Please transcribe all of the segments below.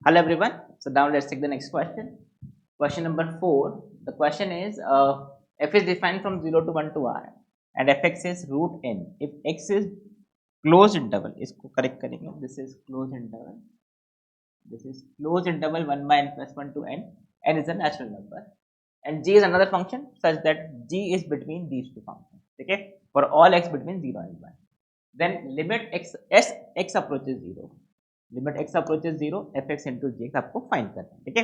Hello everyone. So now let's take the next question. Question number 4. The question is f is defined from 0 to 1 to r and fx is root n. If x is closed interval, इसको correct करेंगे. This is closed interval. This is closed interval 1 by n plus 1 to n. N is a natural number. And g is another function such that g is between these two functions. Okay? For all x between 0 and 1. Then limit x approaches 0. Limit x approaches 0 fx into gx आपको find करना है. ठीक है.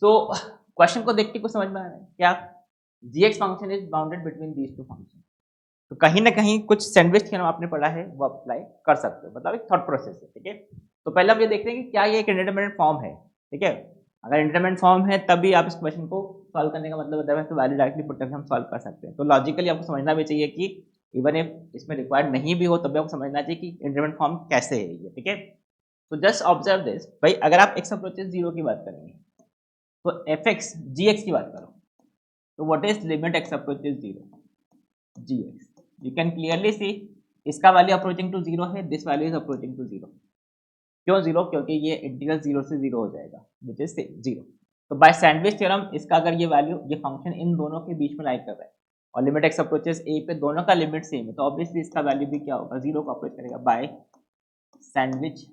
So question को देख के कुछ समझ में आ रहा है क्या? gx function is bounded between these two function. तो कहीं ना कहीं कुछ सैंडविच थ्योरम आपने पढ़ा है वो अप्लाई कर सकते हो. मतलब एक थॉट प्रोसेस है. ठीक है. तो पहले हम ये देखते हैं कि क्या ये एक इंडिटरमिनेट फॉर्म है. ठीक है. अगर इंडिटरमिनेट फॉर्म है तभी आप इस क्वेश्चन को सॉल्व करने का मतलब होता है तो वैल्यू डायरेक्टली पुट करके हम सॉल्व कर सकते हैं. तो लॉजिकली आपको समझना भी चाहिए कि इवन इफ इसमें रिक्वायर्ड नहीं भी हो तब भी आपको समझना चाहिए कि इंडिटरमिनेट फॉर्म कैसे है ये. ठीक है. तो जस्ट ऑब्जर्व दिस भाई. अगर आप x अप्रोचेस 0 की बात करेंगे तो fx gx की बात करो तो what is limit x approaches 0 gx. You can clearly see इसका वैल्यू अप्रोचिंग टू 0 है. This value is approaching to 0. क्यों 0? क्योंकि ये इंटीग्रल 0 से 0 हो जाएगा विच इज 0. तो बाय सैंडविच थ्योरम इसका अगर ये वैल्यू ये फंक्शन इन दोनों के बीच में लाई कर रहा है और लिमिट x अप्रोचेस a पे दोनों का लिमिट सेम है तो ऑब्वियसली इसका वैल्यू भी क्या होगा 0 को अप्रोच करेगा by sandwich.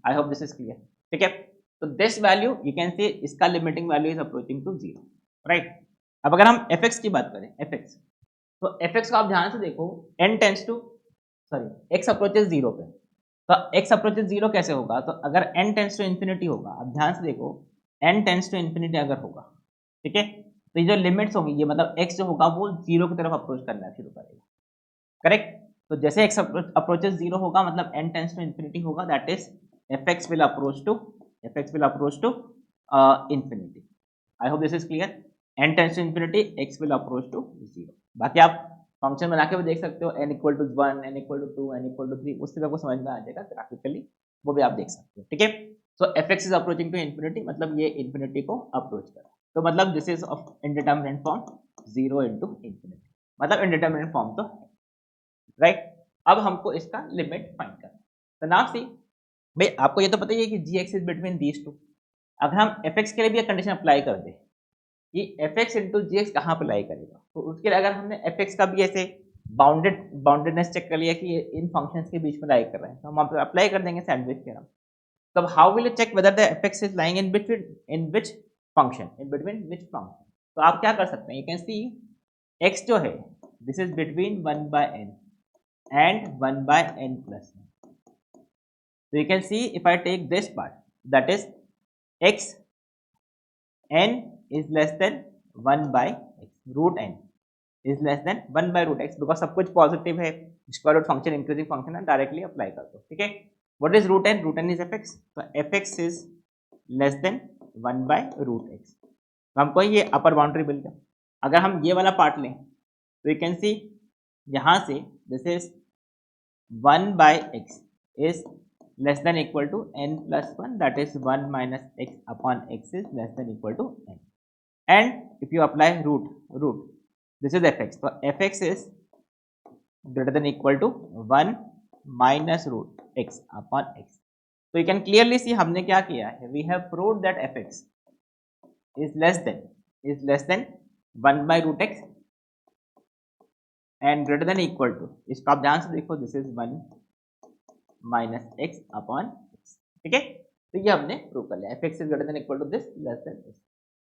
I hope this is clear. ठीक है. तो this value you can see इसका limiting value is approaching to 0. Right. अब अगर हम fx की बात करें fx तो fx को आप ध्यान से देखो n tends to sorry x approaches 0 पे. तो x अप्रोचेस 0 कैसे होगा? तो अगर n टेंस टू इन्फिनिटी होगा आप ध्यान से देखो n टेंस टू इन्फिनिटी अगर होगा. ठीक है. तो ये जो लिमिट्स होंगी ये मतलब x जो होगा वो 0 की तरफ अप्रोच करना शुरू करेगा. करेक्ट. तो जैसे x अप्रोचेस 0 होगा मतलब n टेंस टू इन्फिनिटी होगा that is fx will approach to infinity. I hope this is clear. n tends to infinity x will approach to 0. बाकी आप फंक्शन बना के भी देख सकते हो n equal to 1 n equal to 2 n equal to 3 उससे आपको समझ में आ जाएगा ग्राफिकली वो भी आप देख सकते हो. ठीक है. So fx is approaching to infinity मतलब ये इन्फिनिटी को अप्रोच कर रहा है. तो मतलब this is of indeterminate form 0 into infinity मतलब इनडिटरमिनेट फॉर्म तो है. राइट. अब हमको इसका लिमिट फाइंड करना है. तो नाउ सी भाई आपको ये तो पता ही है कि gx is between these two. अगर हम fx के लिए भी एक कंडीशन अप्लाई कर दे कि fx इंटू gx कहाँ अप्लाई करेगा तो उसके लिए अगर हमने fx का भी ऐसे बाउंडेडनेस चेक कर लिया कि इन फंक्शंस के बीच में लाई कर रहे हैं तो हम अप्लाई कर देंगे सैंडविच थ्योरम. तब how will you check whether the fx is lying in between in which function in between which function. तो आप क्या कर सकते हैं? यू कैन सी x जो है this is between 1 by n and 1 by n plus 1. So you can see if I take this part that is x n is less than 1 by x root n is less than 1 by root x because सब कुछ positive है. Square root function increasing function है directly apply कर दो. ठीक है. What is root n? Root n is fx. तो fx is less than 1 by root x. तो हमको ये अपर बाउंड्री मिल गया. अगर हम ये वाला पार्ट लें तो यू कैन सी यहाँ से this is 1 by x is less than equal to n plus 1 that is 1 minus x upon x is less than equal to n. And if you apply root this is fx. So fx is greater than equal to 1 minus root x upon x. So you can clearly see हमने क्या किया है. We have proved that fx is less than 1 by root x and greater than equal to इसको आप ध्यान से देखो this is 1 minus x upon x. ठीक है. तो ये हमने प्रूव कर लिया fx is greater than equal to this less than this.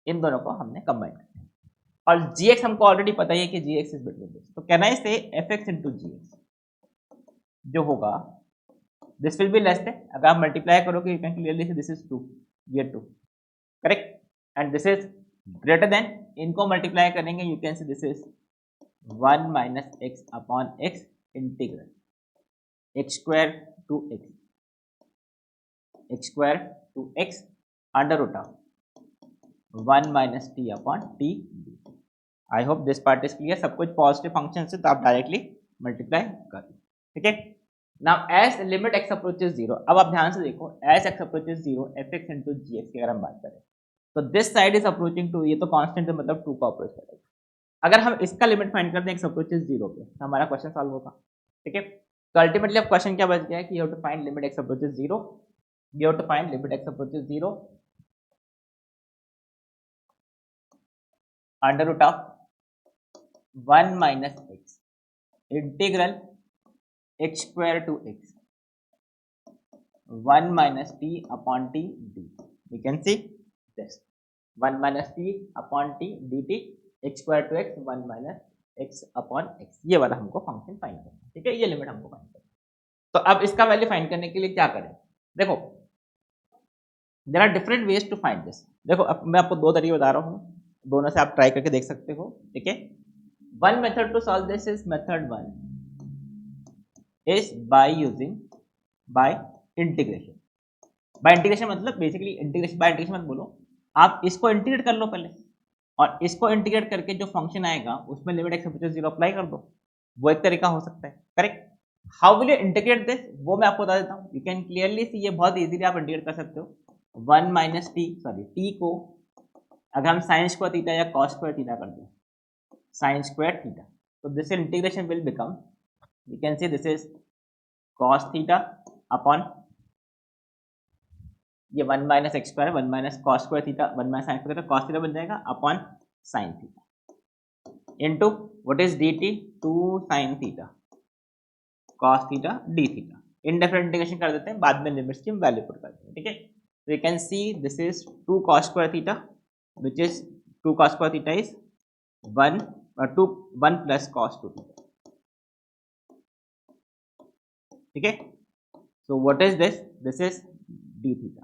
इन दोनों को हमने कंबाइन कर दिया और gx हमको ऑलरेडी पता ही है कि gx इज बिटवीन दिस. तो कैन आई से fx इनटू gx जो होगा this will be less than. अगर आप मल्टीप्लाई करोगे you can clearly C this is 2 ये 2. Correct. And this is greater then इनको मल्टीप्लाई करेंगे you can C this is 1 minus x upon x integral x square to x under root of 1 minus t upon t. I hope this part is clear. सब कुछ positive function से तो आप directly multiply कर लो. ठीक है. Now as limit x approaches 0 अब आप ध्यान से देखो as x approaches 0 fx into gx की अगर हम बात करें तो this side is approaching to. ये तो कांस्टेंट है मतलब 2 को अप्रोच करेगा. अगर हम इसका लिमिट फाइंड करते हैं x अप्रोचेस 0 पे तो हमारा क्वेश्चन सॉल्व होगा. ठीक है. तो अल्टीमेटली अब क्वेश्चन क्या बच गया है कि you have to find limit x approaches 0, you have to find limit x approaches 0 under root of 1 minus x integral x square to x 1 minus t upon t dt. We can see this 1 minus t upon t dt x square to x 1 minus x upon x, ये वाला हमको function find करना है, ठीक है, ये limit हमको find करना है। तो अब इसका वैल्यू फाइंड करने के लिए क्या करें, देखो there are different ways to find this. देखो अब मैं आपको दो तरीके बता रहा हूँ, दोनों से आप ट्राई करके देख सकते हो, ठीक है। One method to solve this is method 1 is by using by integration. By integration मतलब बेसिकली इंटीग्रेशन, बाय इंटीग्रेशन मत बोलो, आप इसको इंटीग्रेट कर लो पहले और इसको इंटीग्रेट करके जो फंक्शन आएगा उसमें लिमिट x अप्रोचेस 0 अप्लाई कर दो, वो एक तरीका हो सकता है, correct. How will you integrate this, वो मैं आपको बता देता हूँ। यू कैन क्लियरली सी, ये बहुत इजीली आप इंटीग्रेट कर सकते हो। 1 माइनस टी, सॉरी टी को अगर हम साइन स्क्वायर थीटा या कॉस स्क्वायर थीटा कर दें, साइन स्क्वायर थीटा, तो this integration will become, you can C this is cos theta upon ये 1 minus x square, 1 minus cos square theta, 1 minus sine square, cos theta बन जाएगा upon sine theta into what is dt 2 sine theta cos theta D theta. Indefinite integration कर देते हैं, बाद में limits की value put करते हैं, ठीक है। तो you can C this is 2 cos square theta which is 2 cos square theta is 1 plus cos 2 theta, ठीक है। So what is this, this is D theta,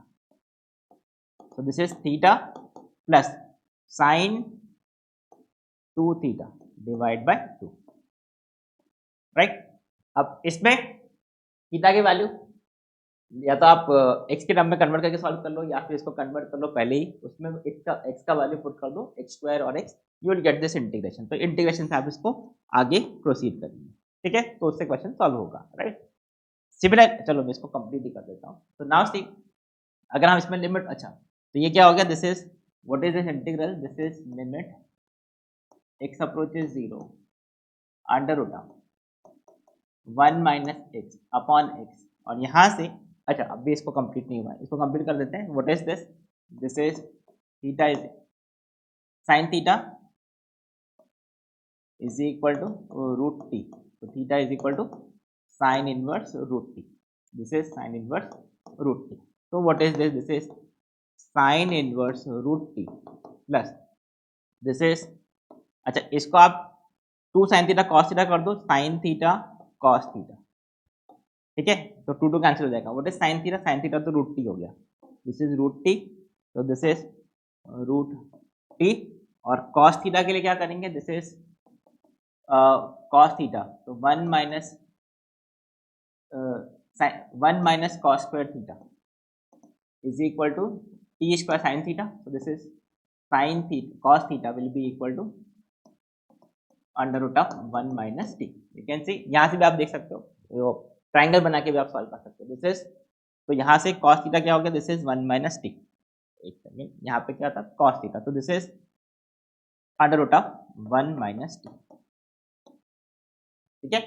so this is theta plus sin 2 theta divide by 2, right। अब इसमें theta की value या तो आप x के term में कन्वर्ट करके सॉल्व कर लो या फिर इसको कन्वर्ट कर लो पहले ही, उसमें x का वैल्यू पुट कर दो, x स्क्वायर और x, you will get this integration. तो इंटीग्रेशन से आप इसको आगे प्रोसीड करेंगे, ठीक है, तो उससे क्वेश्चन सॉल्व होगा, राइट। सिमिलर, चलो मैं इसको कंप्लीट ही कर देता हूँ। तो नाउ सी, अगर हम इसमें लिमिट, अच्छा तो ये क्या हो गया, this is what is this integral, this is limit x approaches 0 under root of 1 minus x upon x, और यहाँ से, अच्छा अभी इसको कंप्लीट नहीं हुआ है, इसको कंप्लीट कर देते हैं। What is this, this is theta is sine theta is equal to root t, तो theta is equal to sine inverse root t, this is sine inverse root t. तो what is this, this is sine inverse root t plus this is, अच्छा इसको आप 2 sine theta cos theta कर दो, sign theta cos theta, ठीक है, तो 2 cancel हो जाएगा। What is sine theta, sine theta तो रूट टी हो गया, दिस इज रूट टी, तो दिस इज रूट टी, और कॉस थीटा के लिए क्या करेंगे, दिस इज कॉस थीटा, तो 1 minus cos square theta is equal to t square sin theta, so this is sin theta cos theta will be equal to under root of 1 minus t। you can see, यहाँ से भी आप देख सकते हो, triangle बना के भी आप सॉल्व कर सकते हो। दिस इज, तो यहाँ से cos थीटा क्या हो गया, दिस इज 1 माइनस टी, एक सेकेंड, यहाँ पे क्या था cos थीटा, तो this is under root of 1 minus T, ठीक है।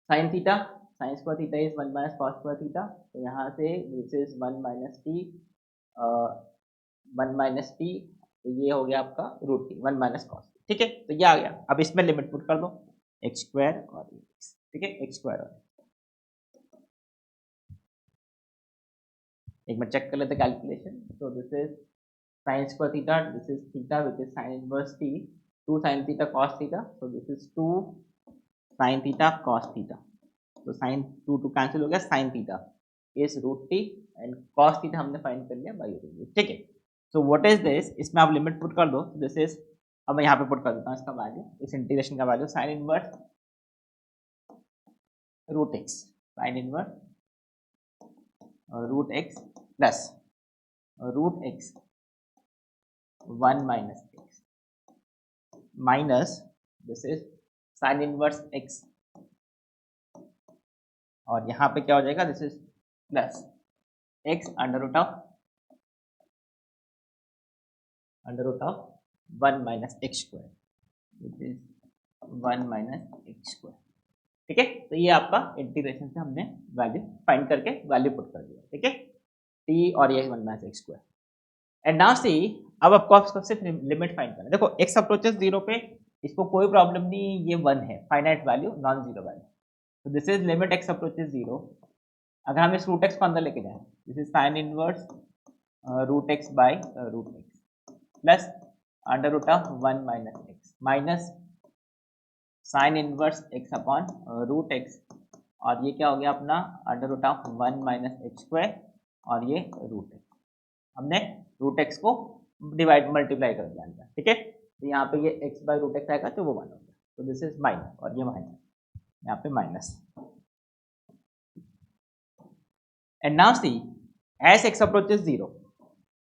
sin theta, sine square theta is 1 minus cos square theta, तो यहाँ से this is 1 minus T, 1 minus T, तो ये हो गया आपका रूट टी, 1 माइनस कॉस, ठीक है। तो ये आ गया, अब इसमें लिमिट पुट कर दो एक्स स्क्वायर और एक्स, ठीक है, एक्स स्क्वायर और एक बार चेक कर लेते कैलकुलेशन। तो this is sine square theta, this is theta which is sine inverse T, 2 sine theta cos theta, so this is 2 sine theta cos theta, तो sine 2 cancel हो गया, sine theta is root T and cos theta हमने find कर लिया by using this, ठीक है। So what is this, इसमें आप लिमिट पुट कर दो, दिस इज, अब मैं यहाँ पे पुट कर देता हूँ इसका वैल्यू, इस इंटीग्रेशन का value sine inverse root x, sine inverse root x plus root x 1 minus x minus this is sine inverse x, और यहाँ पे क्या हो जाएगा, this is plus x under root of 1 minus x square, which is 1 minus x square, ठीक है, तो ये आपका इंटीग्रेशन से हमने वैल्यू फाइंड करके वैल्यू पुट कर दिया, ठीक है, t और ये 1 minus x square. And now see, अब आपको आपको सिर्फ लिमिट फाइंड करना है। देखो x अप्रोचेस 0 पे, इसको कोई प्रॉब्लम नहीं, ये 1 है, finite value, non zero value. तो this is limit x approaches 0। अगर हम इस रूट x को अंदर लेके जाएं, this is sine inverse root x by root x plus under root of 1 minus x minus sine inverse x upon root x, और ये क्या हो गया अपना under root of 1 minus x square, और ये रूट x, हमने रूट x को डिवाइड मल्टीप्लाई कर दिया अंदर, ठीक है। तो यहाँ पे ये x बाय रूट x आएगा तो वो 1 हो गया, तो दिस इज माइनस, और ये माइनस, यहाँ पे minus. And now see, as x approaches 0,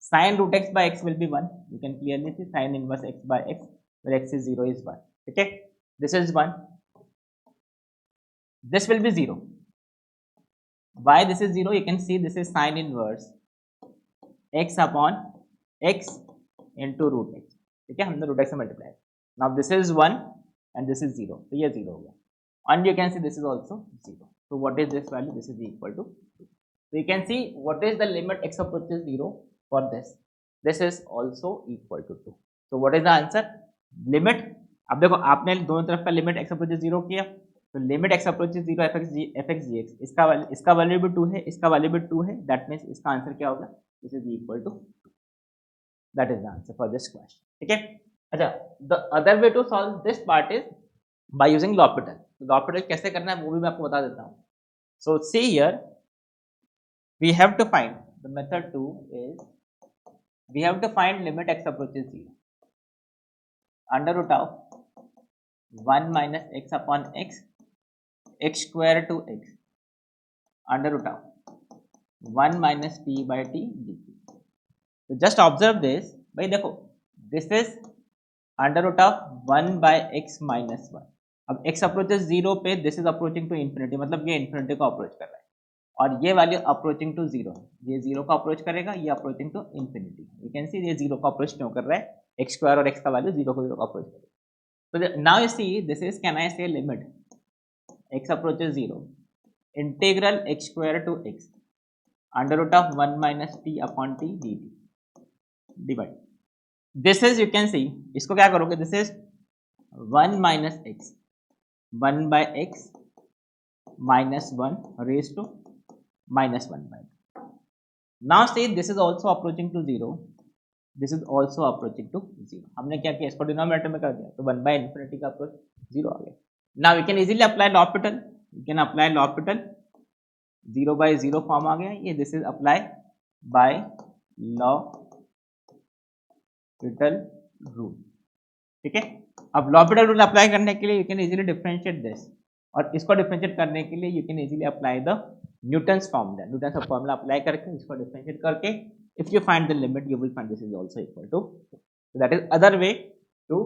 sin root x by x will be 1. You can clearly see sin inverse x by x, where x is 0 is 1. Okay, this is 1. This will be 0. Why this is 0? You can see this is sin inverse x upon x into root x. ठीक है, हमने root x से multiply. Now this is 1 and this is 0. तो ये 0 हो गया। And you can see this is also 0. So what is this value? This is equal to 2. So you can see what is the limit x approaches 0 for this. This is also equal to 2. So what is the answer? Limit, अब देखो आपने दोनों तरफ का limit x approaches 0 किया, तो limit x approaches 0 fx gx, इसका value भी 2 है, इसका वैल्यू भी 2 है, दैट मीन्स इसका आंसर क्या होगा? This is equal to 2. That is the answer for this question, ठीक है। अच्छा, the other way to solve this part is by using L'Hopital. L'Hopital कैसे करना है वो भी मैं आपको बता देता हूँ। So see here, we have to find, the method 2 is we have to find limit x approaches 0 under root of 1 minus x upon x, x square to x under root of 1 minus t by t dt. So just observe this, भाई देखो this is under root of 1 by x minus 1. अब x approaches 0 पे this is approaching to infinity, मतलब ये infinity को approach कर रहा है, और ये वैल्यू अप्रोचिंग टू 0, ये 0 को अप्रोच करेगा, ये approaching to infinity. You can see ये 0 को अप्रोच क्यों कर रहा है, एक्स स्क्वायर और एक्स का वैल्यू 0 को अप्रोच करेगा। तो now you see, this is, can I say limit x approaches 0 integral x square to x under root of 1 minus t upon t d t divide, this is, you can see, इसको क्या करोगे, this is 1 minus x 1 by x minus 1 raise to minus 1 by 2. Now see, this is also approaching to 0. This is also approaching to 0. हमने क्या किया, इसको denominator में कर दिया, तो 1 by infinity का अप्रोच 0 आ गया। Now we can easily apply L'Hopital. You can apply L'Hopital. 0 by 0 form आ गया, ये this is apply by L'Hopital rule, ठीक है। अब L'Hopital rule अप्लाई करने के लिए you can easily differentiate this, और इसको डिफरेंशिएट करने के लिए you can easily apply the Newton's formula, Newton's का फॉर्मूला अप्लाई करके इसको डिफरेंशिएट करके, if you find the limit you will find this is also equal to, so that is other way to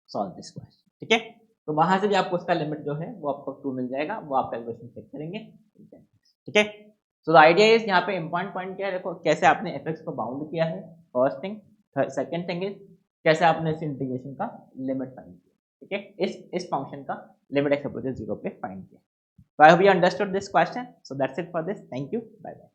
solve this question, ठीक है। तो वहां से भी आपको उसका लिमिट जो है वो आपको 2 मिल जाएगा, वो आप कैलकुलेशन चेक करेंगे, ठीक है। सो द आइडिया इज, यहाँ पे इंपॉर्टेंट पॉइंट क्या है, देखो कैसे आपने fx को बाउंड किया है, first thing. Second thing is कैसे आपने इस इंटीग्रेशन का लिमिट फाइंड किया, ठीक है, इस फंक्शन का लिमिट x अप्रोचेस 0 पे फाइंड किया। So I hope you understood this question. So that's it for this. Thank you. Bye bye.